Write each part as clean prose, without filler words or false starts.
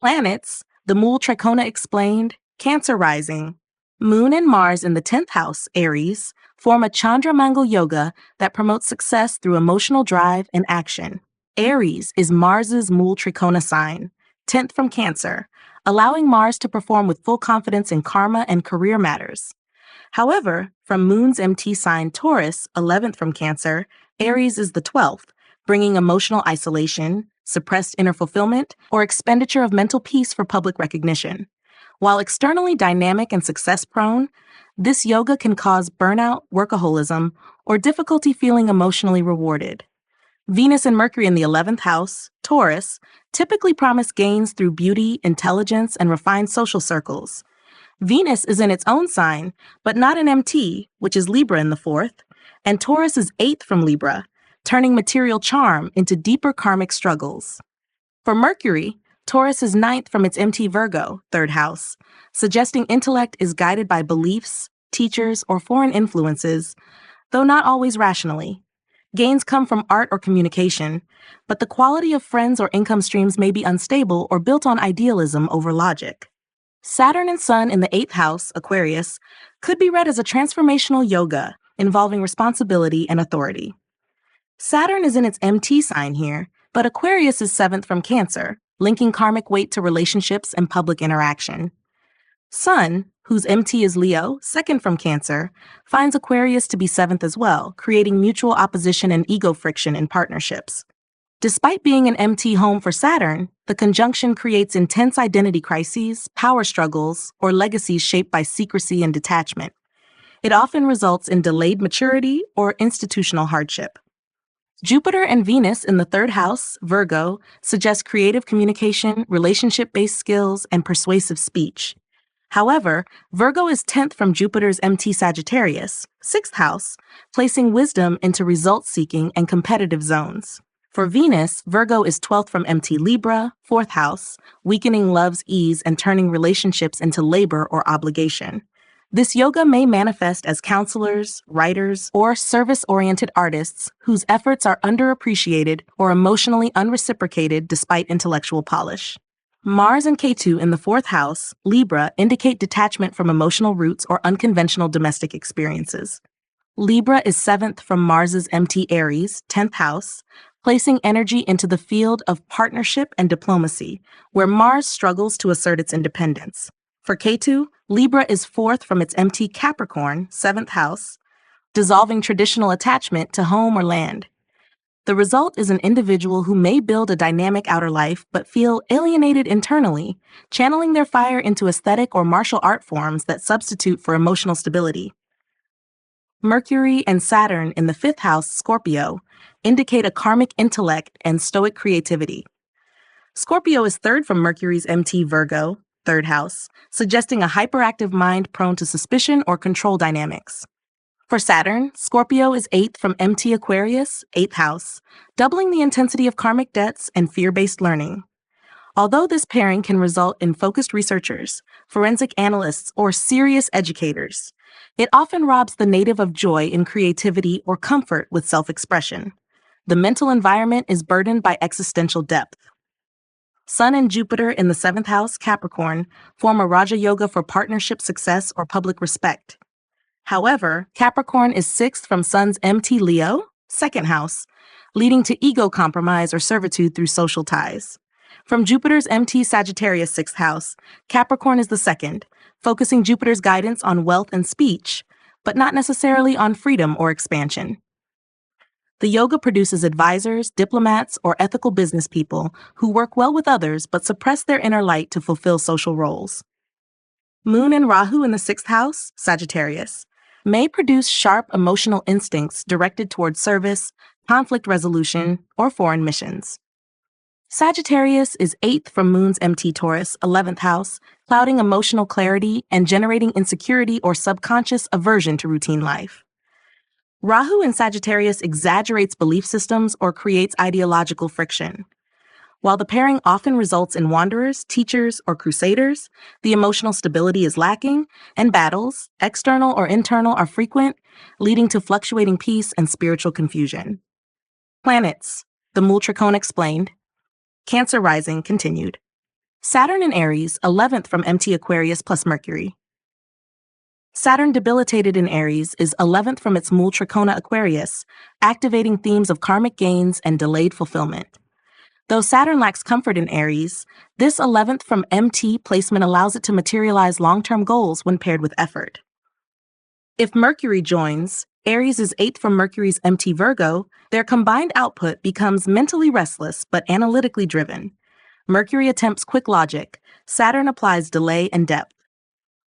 Planets, the Mulatrikona explained, Cancer rising. Moon and Mars in the 10th house, Aries, form a Chandra-Mangala Yoga that promotes success through emotional drive and action. Aries is Mars's Mulatrikona sign, 10th from Cancer, allowing Mars to perform with full confidence in karma and career matters. However, from Moon's MT sign Taurus, 11th from Cancer, Aries is the 12th, bringing emotional isolation, suppressed inner fulfillment, or expenditure of mental peace for public recognition. While externally dynamic and success-prone, this yoga can cause burnout, workaholism, or difficulty feeling emotionally rewarded. Venus and Mercury in the 11th house, Taurus, typically promise gains through beauty, intelligence, and refined social circles. Venus is in its own sign, but not in MT, which is Libra in the 4th, and Taurus is 8th from Libra, turning material charm into deeper karmic struggles. For Mercury, Taurus is 9th from its MT Virgo, 3rd house, suggesting intellect is guided by beliefs, teachers, or foreign influences, though not always rationally. Gains come from art or communication, but the quality of friends or income streams may be unstable or built on idealism over logic. Saturn and Sun in the 8th house, Aquarius, could be read as a transformational yoga involving responsibility and authority. Saturn is in its MT sign here, but Aquarius is 7th from Cancer, linking karmic weight to relationships and public interaction. Sun, whose MT is Leo, 2nd from Cancer, finds Aquarius to be 7th as well, creating mutual opposition and ego friction in partnerships. Despite being an MT home for Saturn, the conjunction creates intense identity crises, power struggles, or legacies shaped by secrecy and detachment. It often results in delayed maturity or institutional hardship. Jupiter and Venus in the 3rd house, Virgo, suggest creative communication, relationship-based skills, and persuasive speech. However, Virgo is 10th from Jupiter's MT Sagittarius, 6th house, placing wisdom into result-seeking and competitive zones. For Venus, Virgo is 12th from MT Libra, 4th house, weakening love's ease and turning relationships into labor or obligation. This yoga may manifest as counselors, writers, or service-oriented artists whose efforts are underappreciated or emotionally unreciprocated despite intellectual polish. Mars and Ketu in the 4th house, Libra, indicate detachment from emotional roots or unconventional domestic experiences. Libra is 7th from Mars's MT Aries, 10th house, placing energy into the field of partnership and diplomacy, where Mars struggles to assert its independence. For Ketu, Libra is 4th from its MT Capricorn, 7th house, dissolving traditional attachment to home or land. The result is an individual who may build a dynamic outer life but feel alienated internally, channeling their fire into aesthetic or martial art forms that substitute for emotional stability. Mercury and Saturn in the 5th house, Scorpio, indicate a karmic intellect and stoic creativity. Scorpio is 3rd from Mercury's MT Virgo, 3rd house, suggesting a hyperactive mind prone to suspicion or control dynamics. For Saturn, Scorpio is 8th from MT Aquarius, 8th house, doubling the intensity of karmic debts and fear-based learning. Although this pairing can result in focused researchers, forensic analysts, or serious educators, it often robs the native of joy in creativity or comfort with self-expression. The mental environment is burdened by existential depth. Sun and Jupiter in the 7th house, Capricorn, form a Raja Yoga for partnership success or public respect. However, Capricorn is 6th from Sun's MT Leo, 2nd house, leading to ego compromise or servitude through social ties. From Jupiter's MT Sagittarius 6th house, Capricorn is the 2nd, focusing Jupiter's guidance on wealth and speech, but not necessarily on freedom or expansion. The yoga produces advisors, diplomats, or ethical business people who work well with others but suppress their inner light to fulfill social roles. Moon and Rahu in the 6th house, Sagittarius, may produce sharp emotional instincts directed towards service, conflict resolution, or foreign missions. Sagittarius is 8th from Moon's MT Taurus, 11th house, clouding emotional clarity and generating insecurity or subconscious aversion to routine life. Rahu in Sagittarius exaggerates belief systems or creates ideological friction. While the pairing often results in wanderers, teachers, or crusaders, the emotional stability is lacking, and battles, external or internal, are frequent, leading to fluctuating peace and spiritual confusion. Planets, the Mulatrikona explained. Cancer rising continued. Saturn in Aries, 11th from MT Aquarius plus Mercury. Saturn debilitated in Aries is 11th from its Mulatrikona Aquarius, activating themes of karmic gains and delayed fulfillment. Though Saturn lacks comfort in Aries, this 11th from MT placement allows it to materialize long-term goals when paired with effort. If Mercury joins, Aries is 8th from Mercury's MT Virgo, their combined output becomes mentally restless but analytically driven. Mercury attempts quick logic, Saturn applies delay and depth.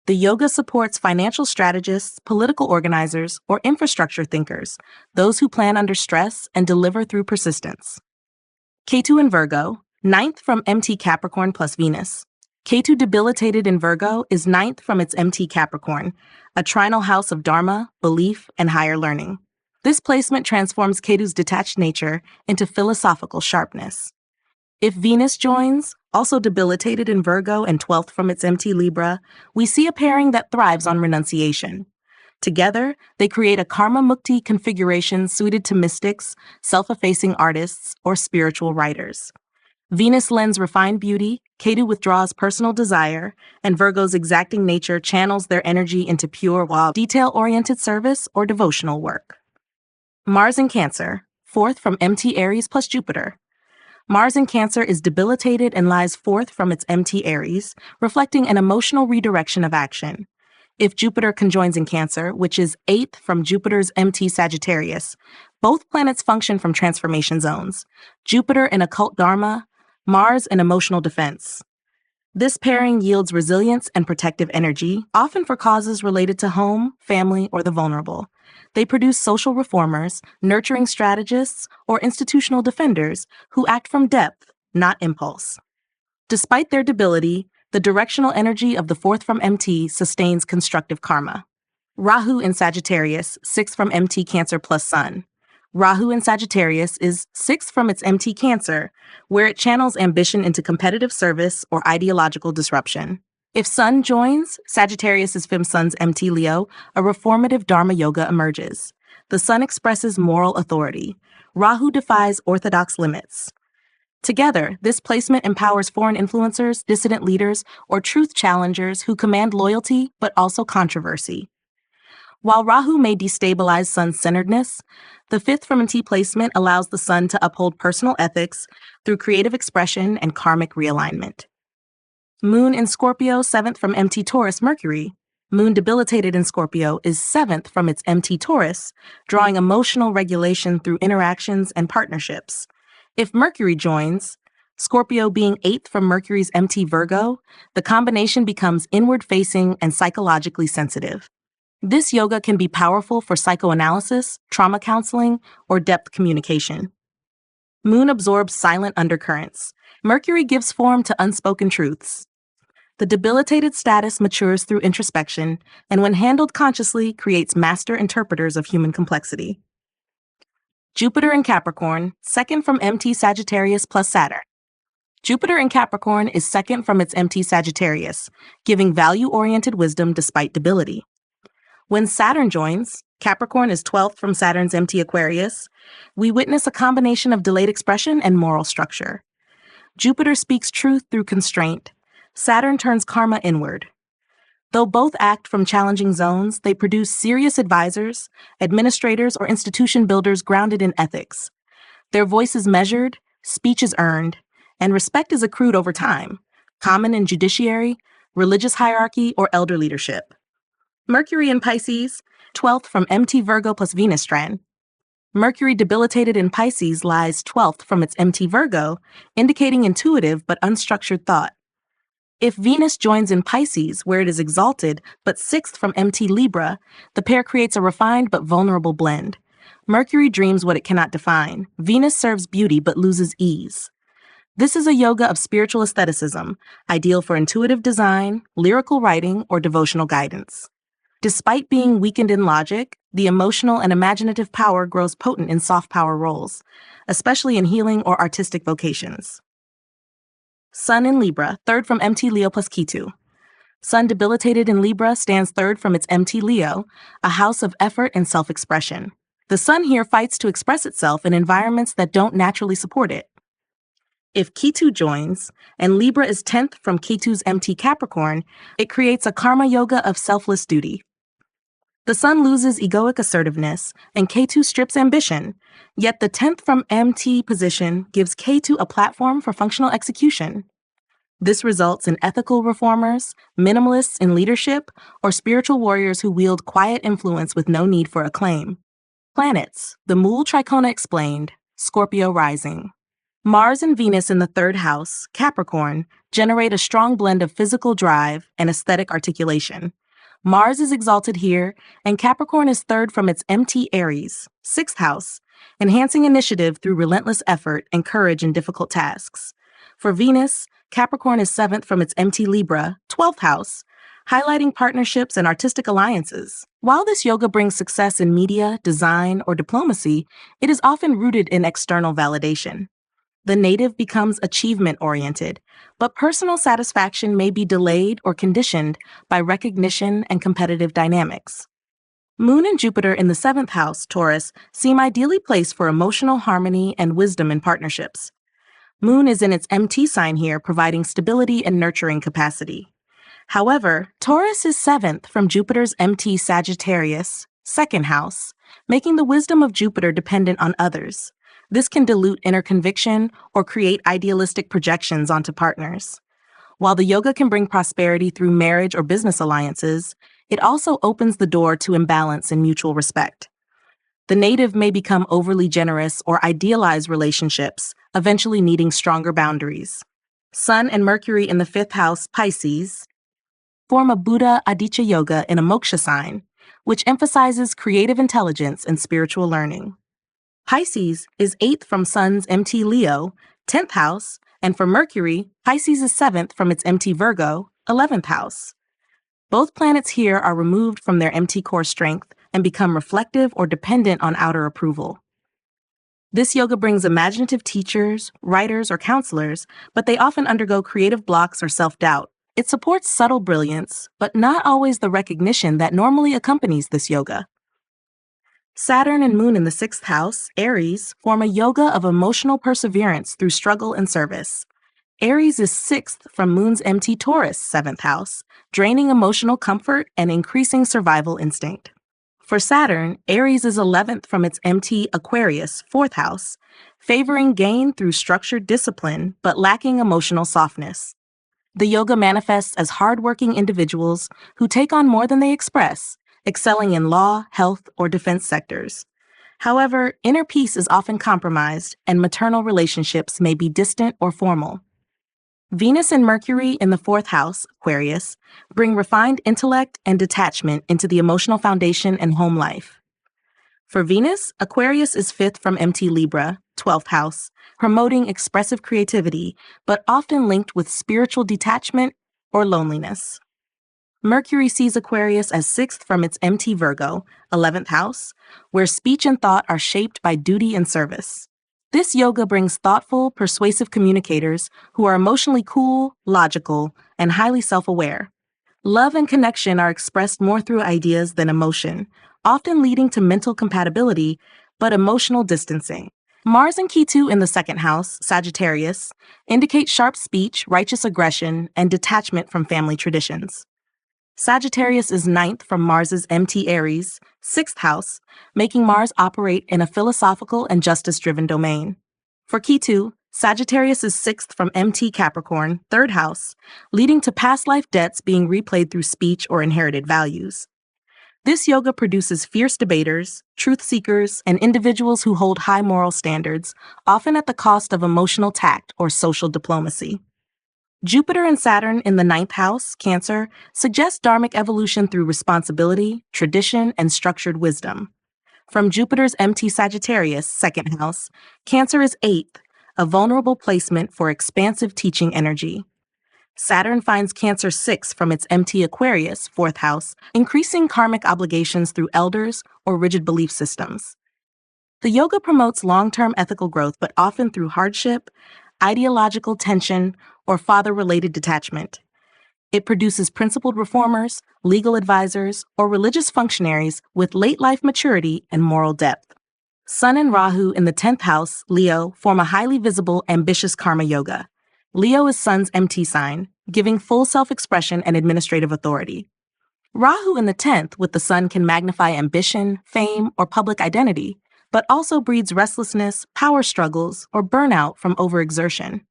The yoga supports financial strategists, political organizers, or infrastructure thinkers, those who plan under stress and deliver through persistence. Ketu in Virgo, 9th from MT Capricorn plus Venus. Ketu debilitated in Virgo is 9th from its MT Capricorn, a trinal house of dharma, belief, and higher learning. This placement transforms Ketu's detached nature into philosophical sharpness. If Venus joins, also debilitated in Virgo and 12th from its MT Libra, we see a pairing that thrives on renunciation. Together, they create a karma mukti configuration suited to mystics, self-effacing artists, or spiritual writers. Venus lends refined beauty, Ketu withdraws personal desire, and Virgo's exacting nature channels their energy into pure, detail-oriented service or devotional work. Mars in Cancer, 4th from MT Aries plus Jupiter. Mars in Cancer is debilitated and lies 4th from its MT Aries, reflecting an emotional redirection of action. If Jupiter conjoins in Cancer, which is 8th from Jupiter's MT Sagittarius, both planets function from transformation zones. Jupiter in occult dharma, Mars in emotional defense. This pairing yields resilience and protective energy, often for causes related to home, family, or the vulnerable. They produce social reformers, nurturing strategists, or institutional defenders who act from depth, not impulse. Despite their debility, the directional energy of the 4th from MT sustains constructive karma. Rahu in Sagittarius, 6th from MT Cancer plus Sun. Rahu in Sagittarius is 6th from its MT Cancer, where it channels ambition into competitive service or ideological disruption. If Sun joins, Sagittarius's Fem Sun's MT Leo, a reformative Dharma yoga emerges. The Sun expresses moral authority. Rahu defies orthodox limits. Together, this placement empowers foreign influencers, dissident leaders, or truth challengers who command loyalty but also controversy. While Rahu may destabilize Sun's centeredness, the 5th from MT placement allows the Sun to uphold personal ethics through creative expression and karmic realignment. Moon in Scorpio, 7th from MT Taurus Mercury. Moon debilitated in Scorpio is 7th from its MT Taurus, drawing emotional regulation through interactions and partnerships. If Mercury joins, Scorpio being 8th from Mercury's MT Virgo, the combination becomes inward-facing and psychologically sensitive. This yoga can be powerful for psychoanalysis, trauma counseling, or depth communication. Moon absorbs silent undercurrents. Mercury gives form to unspoken truths. The debilitated status matures through introspection, and when handled consciously, creates master interpreters of human complexity. Jupiter in Capricorn, 2nd from MT Sagittarius plus Saturn. Jupiter in Capricorn is 2nd from its MT Sagittarius, giving value-oriented wisdom despite debility. When Saturn joins, Capricorn is 12th from Saturn's MT Aquarius, we witness a combination of delayed expression and moral structure. Jupiter speaks truth through constraint. Saturn turns karma inward. Though both act from challenging zones, they produce serious advisors, administrators, or institution builders grounded in ethics. Their voice is measured, speech is earned, and respect is accrued over time, common in judiciary, religious hierarchy, or elder leadership. Mercury in Pisces, 12th from MT Virgo plus Venus strand. Mercury debilitated in Pisces lies 12th from its MT Virgo, indicating intuitive but unstructured thought. If Venus joins in Pisces, where it is exalted, but 6th from MT Libra, the pair creates a refined but vulnerable blend. Mercury dreams what it cannot define. Venus serves beauty but loses ease. This is a yoga of spiritual aestheticism, ideal for intuitive design, lyrical writing, or devotional guidance. Despite being weakened in logic, the emotional and imaginative power grows potent in soft power roles, especially in healing or artistic vocations. Sun in Libra, 3rd from MT Leo plus Ketu. Sun debilitated in Libra stands 3rd from its MT Leo, a house of effort and self-expression. The Sun here fights to express itself in environments that don't naturally support it. If Ketu joins, and Libra is 10th from Ketu's MT Capricorn, it creates a karma yoga of selfless duty. The Sun loses egoic assertiveness, and Ketu strips ambition, yet the 10th from MT position gives Ketu a platform for functional execution. This results in ethical reformers, minimalists in leadership, or spiritual warriors who wield quiet influence with no need for acclaim. Planets, the Mulatrikona explained, Scorpio rising. Mars and Venus in the third house, Capricorn, generate a strong blend of physical drive and aesthetic articulation. Mars is exalted here, and Capricorn is third from its MT Aries, sixth house, enhancing initiative through relentless effort and courage in difficult tasks. For Venus, Capricorn is seventh from its MT Libra, 12th house, highlighting partnerships and artistic alliances. While this yoga brings success in media, design, or diplomacy, it is often rooted in external validation. The native becomes achievement-oriented, but personal satisfaction may be delayed or conditioned by recognition and competitive dynamics. Moon and Jupiter in the seventh house, Taurus, seem ideally placed for emotional harmony and wisdom in partnerships. Moon is in its MT sign here, providing stability and nurturing capacity. However, Taurus is seventh from Jupiter's MT Sagittarius, second house, making the wisdom of Jupiter dependent on others. This can dilute inner conviction or create idealistic projections onto partners. While the yoga can bring prosperity through marriage or business alliances, it also opens the door to imbalance in mutual respect. The native may become overly generous or idealize relationships, eventually needing stronger boundaries. Sun and Mercury in the fifth house, Pisces, form a Buddha Aditya Yoga in a moksha sign, which emphasizes creative intelligence and spiritual learning. Pisces is 8th from Sun's MT Leo, 10th house, and for Mercury, Pisces is 7th from its MT Virgo, 11th house. Both planets here are removed from their MT core strength and become reflective or dependent on outer approval. This yoga brings imaginative teachers, writers, or counselors, but they often undergo creative blocks or self-doubt. It supports subtle brilliance, but not always the recognition that normally accompanies this yoga. Saturn and Moon in the sixth house, Aries, form a yoga of emotional perseverance through struggle and service. Aries is sixth from Moon's MT Taurus, seventh house, draining emotional comfort and increasing survival instinct. For Saturn, Aries is 11th from its MT Aquarius, fourth house, favoring gain through structured discipline but lacking emotional softness. The yoga manifests as hardworking individuals who take on more than they express, excelling in law, health, or defense sectors. However, inner peace is often compromised, and maternal relationships may be distant or formal. Venus and Mercury in the fourth house, Aquarius, bring refined intellect and detachment into the emotional foundation and home life. For Venus, Aquarius is fifth from MT Libra, 12th house, promoting expressive creativity, but often linked with spiritual detachment or loneliness. Mercury sees Aquarius as sixth from its MT Virgo, 11th house, where speech and thought are shaped by duty and service. This yoga brings thoughtful, persuasive communicators who are emotionally cool, logical, and highly self-aware. Love and connection are expressed more through ideas than emotion, often leading to mental compatibility, but emotional distancing. Mars and Ketu in the second house, Sagittarius, indicate sharp speech, righteous aggression, and detachment from family traditions. Sagittarius is 9th from Mars's MT Aries, 6th house, making Mars operate in a philosophical and justice-driven domain. For Ketu, Sagittarius is 6th from MT Capricorn, 3rd house, leading to past life debts being replayed through speech or inherited values. This yoga produces fierce debaters, truth seekers, and individuals who hold high moral standards, often at the cost of emotional tact or social diplomacy. Jupiter and Saturn in the 9th house, Cancer, suggest dharmic evolution through responsibility, tradition, and structured wisdom. From Jupiter's MT Sagittarius, 2nd house, Cancer is 8th, a vulnerable placement for expansive teaching energy. Saturn finds Cancer 6th from its MT Aquarius, 4th house, increasing karmic obligations through elders or rigid belief systems. The yoga promotes long-term ethical growth, but often through hardship, ideological tension, or father-related detachment. It produces principled reformers, legal advisors, or religious functionaries with late-life maturity and moral depth. Sun and Rahu in the 10th house, Leo, form a highly visible, ambitious karma yoga. Leo is Sun's MT sign, giving full self-expression and administrative authority. Rahu in the 10th with the Sun can magnify ambition, fame, or public identity, but also breeds restlessness, power struggles, or burnout from overexertion.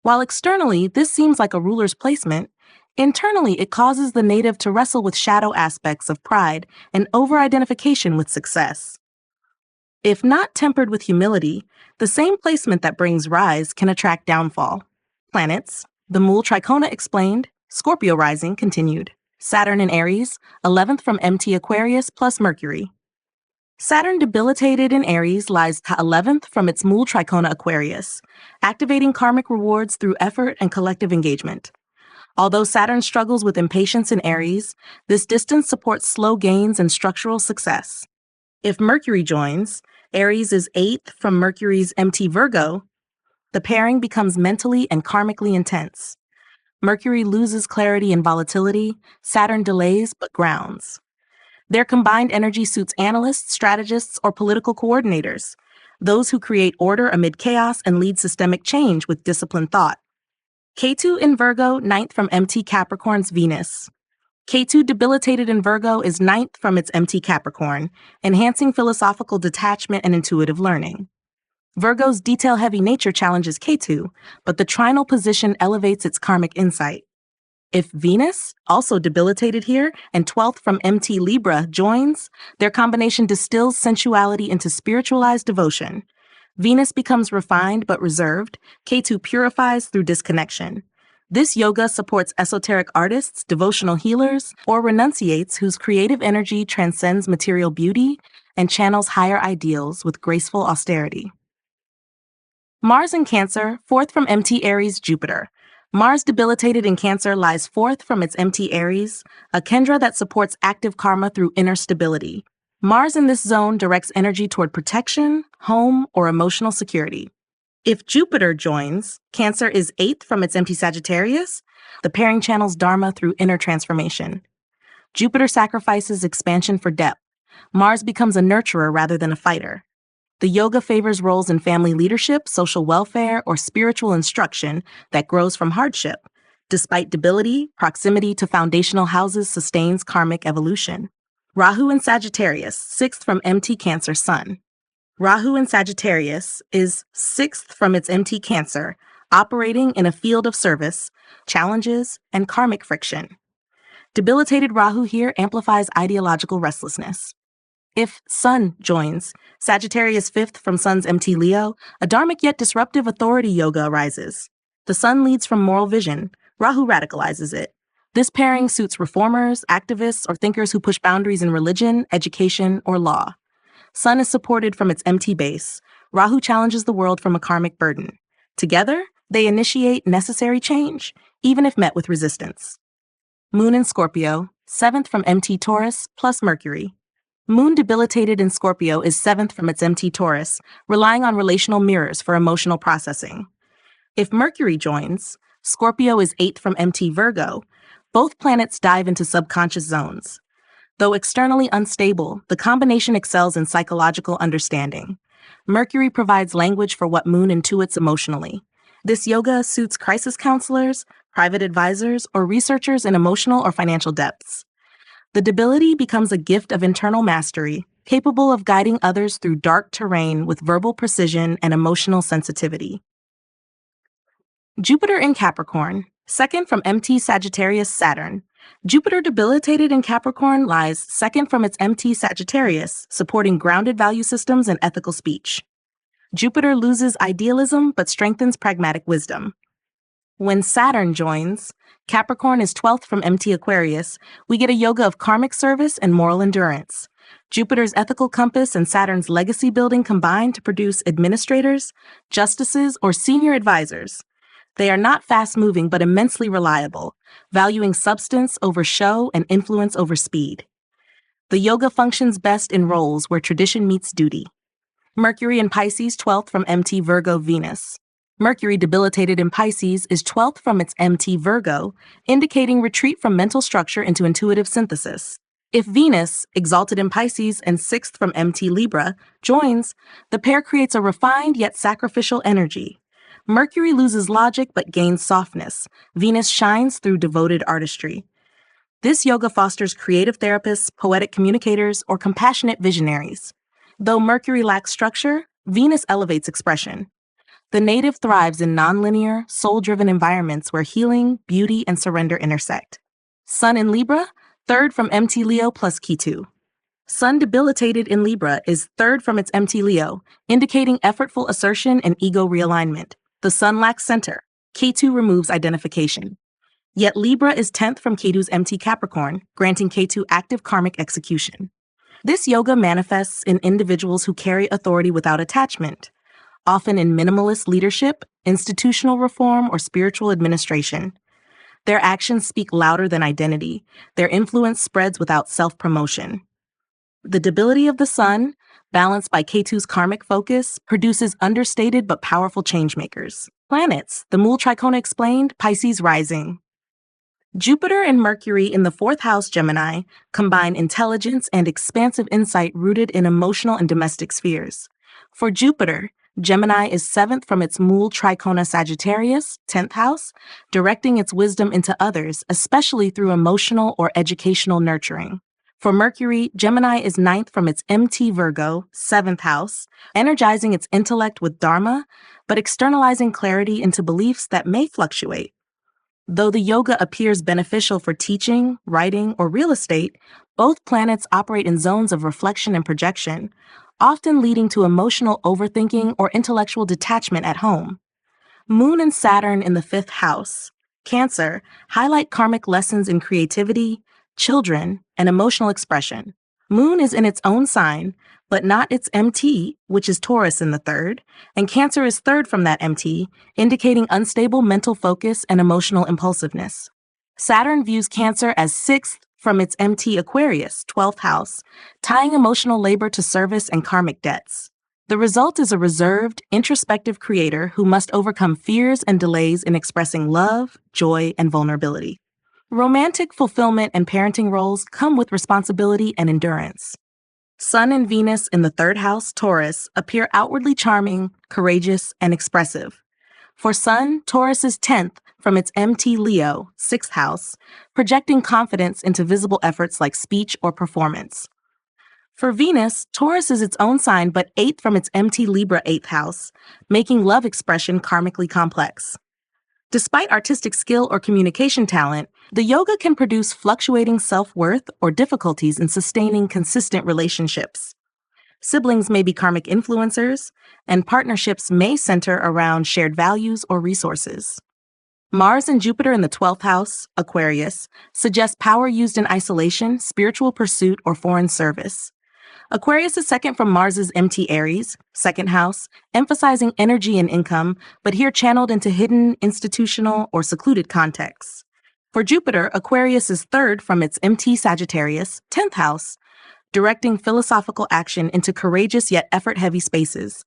While externally this seems like a ruler's placement, internally it causes the native to wrestle with shadow aspects of pride and over-identification with success. If not tempered with humility, the same placement that brings rise can attract downfall. Planets, the Mulatrikona explained, Scorpio rising continued. Saturn in Aries, 11th from MT Aquarius plus Mercury. Saturn debilitated in Aries lies 11th from its Mulatrikona Aquarius, activating karmic rewards through effort and collective engagement. Although Saturn struggles with impatience in Aries, this distance supports slow gains and structural success. If Mercury joins, Aries is 8th from Mercury's MT Virgo, the pairing becomes mentally and karmically intense. Mercury loses clarity and volatility, Saturn delays but grounds. Their combined energy suits analysts, strategists, or political coordinators, those who create order amid chaos and lead systemic change with disciplined thought. Ketu in Virgo, 9th from MT Capricorn's Venus. Ketu debilitated in Virgo is 9th from its MT Capricorn, enhancing philosophical detachment and intuitive learning. Virgo's detail-heavy nature challenges Ketu, but the trinal position elevates its karmic insight. If Venus, also debilitated here, and 12th from MT Libra joins, their combination distills sensuality into spiritualized devotion. Venus becomes refined but reserved, Ketu purifies through disconnection. This yoga supports esoteric artists, devotional healers, or renunciates whose creative energy transcends material beauty and channels higher ideals with graceful austerity. Mars in Cancer, 4th from MT Aries Jupiter. Mars debilitated in Cancer lies 4th from its MT Aries, a kendra that supports active karma through inner stability. Mars in this zone directs energy toward protection, home, or emotional security. If Jupiter joins, Cancer is 8th from its MT Sagittarius, the pairing channels Dharma through inner transformation. Jupiter sacrifices expansion for depth. Mars becomes a nurturer rather than a fighter. The yoga favors roles in family leadership, social welfare, or spiritual instruction that grows from hardship. Despite debility, proximity to foundational houses sustains karmic evolution. Rahu in Sagittarius, 6th from MT Cancer Sun. Rahu in Sagittarius is 6th from its MT Cancer, operating in a field of service, challenges, and karmic friction. Debilitated Rahu here amplifies ideological restlessness. If Sun joins, Sagittarius 5th from Sun's MT Leo, a dharmic yet disruptive authority yoga arises. The Sun leads from moral vision, Rahu radicalizes it. This pairing suits reformers, activists, or thinkers who push boundaries in religion, education, or law. Sun is supported from its MT base, Rahu challenges the world from a karmic burden. Together, they initiate necessary change, even if met with resistance. Moon in Scorpio, 7th from MT Taurus plus Mercury. Moon debilitated in Scorpio is 7th from its MT Taurus, relying on relational mirrors for emotional processing. If Mercury joins, Scorpio is 8th from MT Virgo. Both planets dive into subconscious zones. Though externally unstable, the combination excels in psychological understanding. Mercury provides language for what Moon intuits emotionally. This yoga suits crisis counselors, private advisors, or researchers in emotional or financial depths. The debility becomes a gift of internal mastery, capable of guiding others through dark terrain with verbal precision and emotional sensitivity. Jupiter in Capricorn, 2nd from MT Sagittarius Saturn. Jupiter debilitated in Capricorn lies 2nd from its MT Sagittarius, supporting grounded value systems and ethical speech. Jupiter loses idealism but strengthens pragmatic wisdom. When Saturn joins, Capricorn is 12th from MT Aquarius, we get a yoga of karmic service and moral endurance. Jupiter's ethical compass and Saturn's legacy building combine to produce administrators, justices, or senior advisors. They are not fast-moving but immensely reliable, valuing substance over show and influence over speed. The yoga functions best in roles where tradition meets duty. Mercury in Pisces, 12th from MT Virgo Venus. Mercury debilitated in Pisces is 12th from its MT Virgo, indicating retreat from mental structure into intuitive synthesis. If Venus, exalted in Pisces and sixth from MT Libra, joins, the pair creates a refined yet sacrificial energy. Mercury loses logic but gains softness. Venus shines through devoted artistry. This yoga fosters creative therapists, poetic communicators, or compassionate visionaries. Though Mercury lacks structure, Venus elevates expression. The native thrives in nonlinear, soul-driven environments where healing, beauty, and surrender intersect. Sun in Libra, third from MT Leo plus Ketu. Sun debilitated in Libra is third from its MT Leo, indicating effortful assertion and ego realignment. The Sun lacks center. Ketu removes identification. Yet Libra is 10th from Ketu's MT Capricorn, granting Ketu active karmic execution. This yoga manifests in individuals who carry authority without attachment, often in minimalist leadership, institutional reform, or spiritual administration. Their actions speak louder than identity. Their influence spreads without self-promotion. The debility of the Sun, balanced by Ketu's karmic focus, produces understated but powerful changemakers. Planets, the Mulatrikona explained, Pisces rising. Jupiter and Mercury in the fourth house Gemini combine intelligence and expansive insight rooted in emotional and domestic spheres. For Jupiter, Gemini is seventh from its Mulatrikona Sagittarius, 10th house, directing its wisdom into others, especially through emotional or educational nurturing. For Mercury, Gemini is ninth from its MT Virgo, 7th house, energizing its intellect with Dharma, but externalizing clarity into beliefs that may fluctuate. Though the yoga appears beneficial for teaching, writing, or real estate, both planets operate in zones of reflection and projection, often leading to emotional overthinking or intellectual detachment at home. Moon and Saturn in the fifth house, Cancer, highlight karmic lessons in creativity, children, and emotional expression. Moon is in its own sign, but not its MT, which is Taurus in the third, and Cancer is third from that MT, indicating unstable mental focus and emotional impulsiveness. Saturn views Cancer as sixth from its MT Aquarius, 12th house, tying emotional labor to service and karmic debts. The result is a reserved, introspective creator who must overcome fears and delays in expressing love, joy, and vulnerability. Romantic fulfillment and parenting roles come with responsibility and endurance. Sun and Venus in the third house, Taurus, appear outwardly charming, courageous, and expressive. For Sun, Taurus is 10th from its MT Leo, 6th house, projecting confidence into visible efforts like speech or performance. For Venus, Taurus is its own sign but 8th from its MT Libra 8th house, making love expression karmically complex. Despite artistic skill or communication talent, the yoga can produce fluctuating self-worth or difficulties in sustaining consistent relationships. Siblings may be karmic influencers, and partnerships may center around shared values or resources. Mars and Jupiter in the 12th house, Aquarius, suggest power used in isolation, spiritual pursuit, or foreign service. Aquarius is second from Mars's MT Aries, 2nd house, emphasizing energy and income, but here channeled into hidden, institutional, or secluded contexts. For Jupiter, Aquarius is third from its MT Sagittarius, 10th house, directing philosophical action into courageous yet effort-heavy spaces.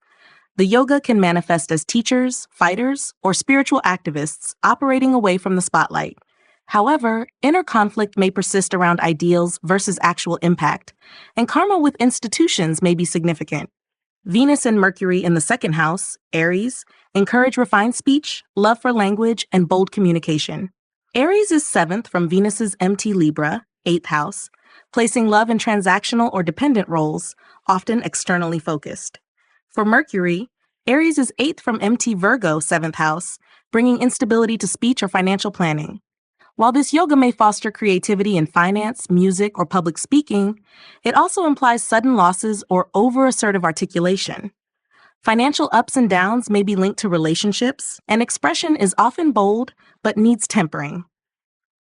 The yoga can manifest as teachers, fighters, or spiritual activists operating away from the spotlight. However, inner conflict may persist around ideals versus actual impact, and karma with institutions may be significant. Venus and Mercury in the 2nd house, Aries, encourage refined speech, love for language, and bold communication. Aries is 7th from Venus's MT Libra, 8th house, placing love in transactional or dependent roles, often externally focused. For Mercury, Aries is 8th from MT Virgo, 7th house, bringing instability to speech or financial planning. While this yoga may foster creativity in finance, music, or public speaking, it also implies sudden losses or over-assertive articulation. Financial ups and downs may be linked to relationships, and expression is often bold but needs tempering.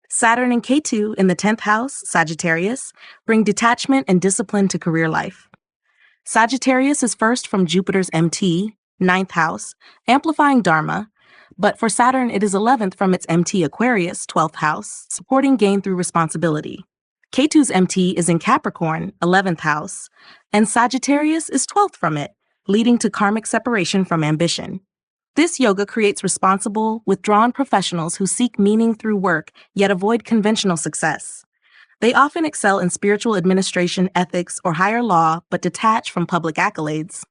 Saturn and Ketu in the 10th house, Sagittarius, bring detachment and discipline to career life. Sagittarius is first from Jupiter's MT, 9th house, amplifying Dharma, but for Saturn it is 11th from its MT Aquarius, 12th house, supporting gain through responsibility. Ketu's MT is in Capricorn, 11th house, and Sagittarius is 12th from it, leading to karmic separation from ambition. This yoga creates responsible, withdrawn professionals who seek meaning through work yet avoid conventional success. They often excel in spiritual administration, ethics, or higher law, but detach from public accolades.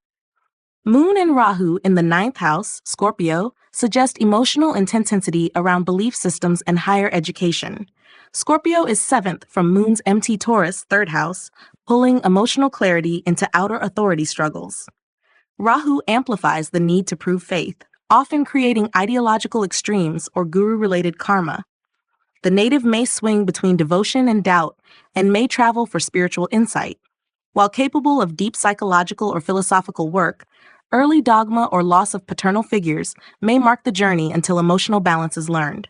Moon and Rahu in the ninth house, Scorpio, suggest emotional intensity around belief systems and higher education. Scorpio is seventh from Moon's MT Taurus, third house, pulling emotional clarity into outer authority struggles. Rahu amplifies the need to prove faith, often creating ideological extremes or guru-related karma. The native may swing between devotion and doubt and may travel for spiritual insight. While capable of deep psychological or philosophical work, early dogma or loss of paternal figures may mark the journey until emotional balance is learned.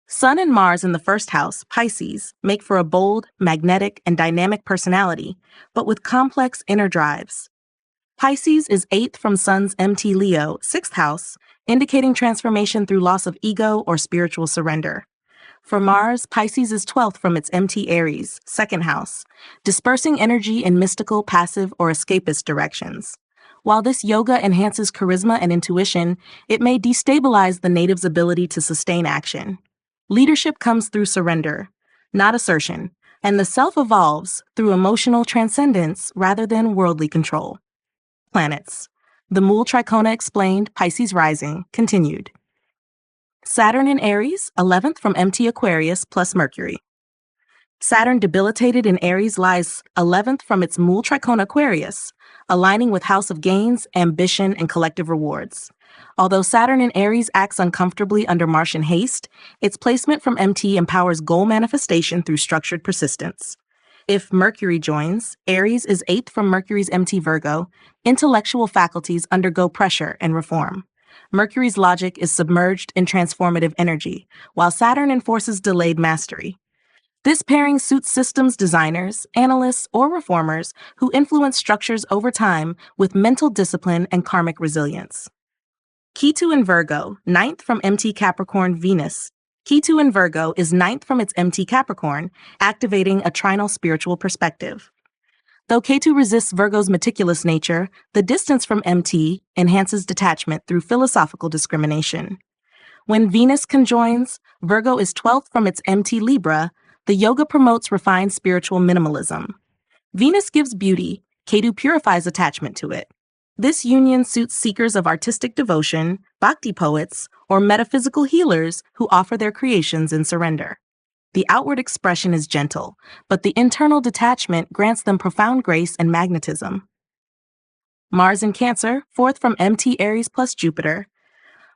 Sun and Mars in the first house, Pisces, make for a bold, magnetic, and dynamic personality, but with complex inner drives. Pisces is eighth from Sun's MT Leo, sixth house, indicating transformation through loss of ego or spiritual surrender. For Mars, Pisces is 12th from its MT Aries, second house, dispersing energy in mystical, passive, or escapist directions. While this yoga enhances charisma and intuition, it may destabilize the native's ability to sustain action. Leadership comes through surrender, not assertion, and the self evolves through emotional transcendence rather than worldly control. Planets. The Mulatrikona explained, Pisces rising, continued. Saturn in Aries, 11th from MT Aquarius plus Mercury. Saturn debilitated in Aries lies 11th from its Mulatrikona Aquarius, aligning with House of Gains, ambition, and collective rewards. Although Saturn in Aries acts uncomfortably under Martian haste, its placement from MT empowers goal manifestation through structured persistence. If Mercury joins, Aries is 8th from Mercury's MT Virgo, intellectual faculties undergo pressure and reform. Mercury's logic is submerged in transformative energy, while Saturn enforces delayed mastery. This pairing suits systems designers, analysts, or reformers who influence structures over time with mental discipline and karmic resilience. Ketu in Virgo, ninth from MT Capricorn Venus. Ketu in Virgo is ninth from its MT Capricorn, activating a trinal spiritual perspective. Though Ketu resists Virgo's meticulous nature, the distance from MT enhances detachment through philosophical discrimination. When Venus conjoins, Virgo is 12th from its MT Libra. The yoga promotes refined spiritual minimalism. Venus gives beauty, Ketu purifies attachment to it. This union suits seekers of artistic devotion, bhakti poets, or metaphysical healers who offer their creations in surrender. The outward expression is gentle, but the internal detachment grants them profound grace and magnetism. Mars in Cancer, fourth from MT Aries plus Jupiter.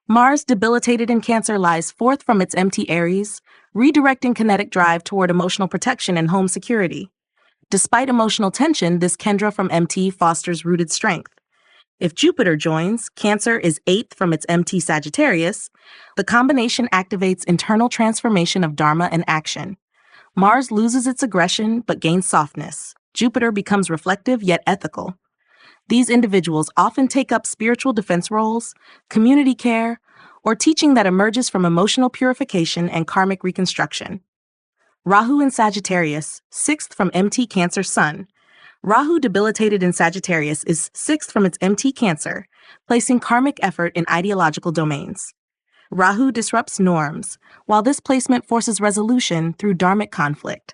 Mars debilitated in Cancer lies fourth from its MT Aries, redirecting kinetic drive toward emotional protection and home security. Despite emotional tension, this Kendra from MT fosters rooted strength. If Jupiter joins, Cancer is 8th from its MT Sagittarius. The combination activates internal transformation of dharma and action. Mars loses its aggression but gains softness. Jupiter becomes reflective yet ethical. These individuals often take up spiritual defense roles, community care, or teaching that emerges from emotional purification and karmic reconstruction. Rahu in Sagittarius, 6th from MT Cancer Sun. Rahu debilitated in Sagittarius is 6th from its MT Cancer, placing karmic effort in ideological domains. Rahu disrupts norms, while this placement forces resolution through dharmic conflict.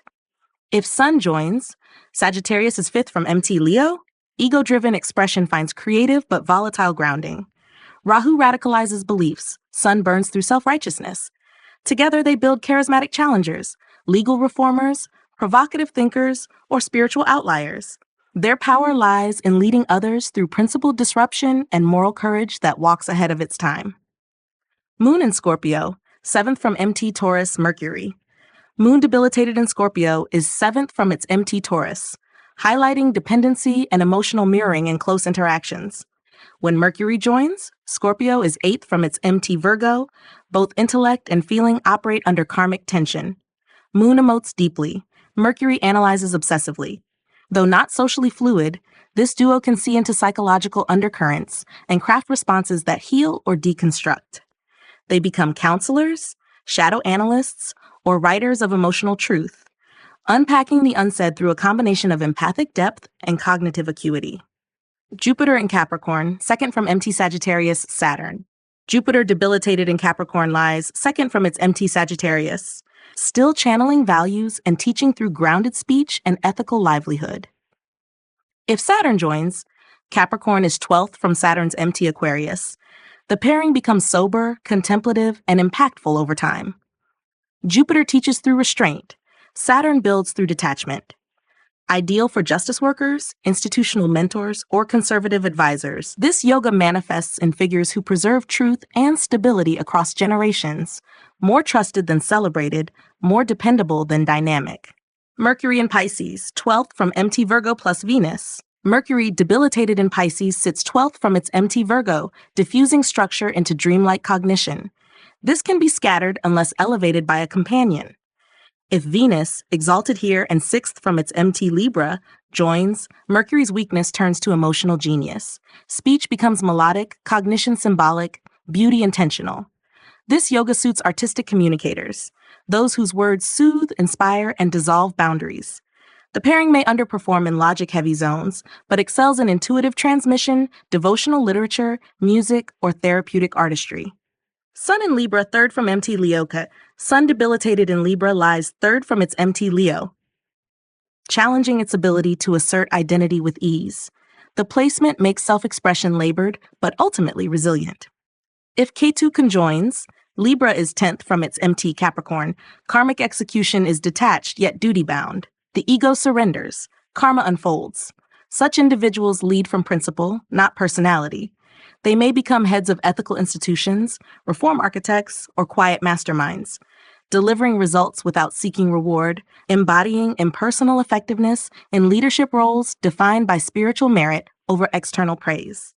If Sun joins, Sagittarius is 5th from MT Leo. Ego-driven expression finds creative but volatile grounding. Rahu radicalizes beliefs, Sun burns through self-righteousness. Together they build charismatic challengers, legal reformers, provocative thinkers, or spiritual outliers. Their power lies in leading others through principled disruption and moral courage that walks ahead of its time. Moon in Scorpio, 7th from MT Taurus Mercury. Moon debilitated in Scorpio is 7th from its MT Taurus, highlighting dependency and emotional mirroring in close interactions. When Mercury joins, Scorpio is 8th from its MT Virgo. Both intellect and feeling operate under karmic tension. Moon emotes deeply. Mercury analyzes obsessively. Though not socially fluid, this duo can see into psychological undercurrents and craft responses that heal or deconstruct. They become counselors, shadow analysts, or writers of emotional truth, unpacking the unsaid through a combination of empathic depth and cognitive acuity. Jupiter in Capricorn, 2nd from MT Sagittarius Saturn. Jupiter debilitated in Capricorn lies 2nd from its MT Sagittarius. still channeling values and teaching through grounded speech and ethical livelihood. If Saturn joins, Capricorn is 12th from Saturn's empty Aquarius. The pairing becomes sober, contemplative, and impactful over time. Jupiter teaches through restraint. Saturn builds through detachment. Ideal for justice workers, institutional mentors, or conservative advisors, this yoga manifests in figures who preserve truth and stability across generations, more trusted than celebrated, more dependable than dynamic. Mercury in Pisces, 12th from empty Virgo plus Venus. Mercury, debilitated in Pisces, sits 12th from its empty Virgo, diffusing structure into dreamlike cognition. This can be scattered unless elevated by a companion. If Venus, exalted here and 6th from its empty Libra, joins, Mercury's weakness turns to emotional genius. Speech becomes melodic, cognition symbolic, beauty intentional. This yoga suits artistic communicators, those whose words soothe, inspire, and dissolve boundaries. The pairing may underperform in logic-heavy zones, but excels in intuitive transmission, devotional literature, music, or therapeutic artistry. Sun in Libra, 3rd from empty Leo. Sun debilitated in Libra lies 3rd from its empty Leo, challenging its ability to assert identity with ease. The placement makes self-expression labored, but ultimately resilient. If Ketu conjoins, Libra is 10th from its empty Capricorn. Karmic execution is detached yet duty-bound. The ego surrenders. Karma unfolds. Such individuals lead from principle, not personality. They may become heads of ethical institutions, reform architects, or quiet masterminds, delivering results without seeking reward, embodying impersonal effectiveness in leadership roles defined by spiritual merit over external praise.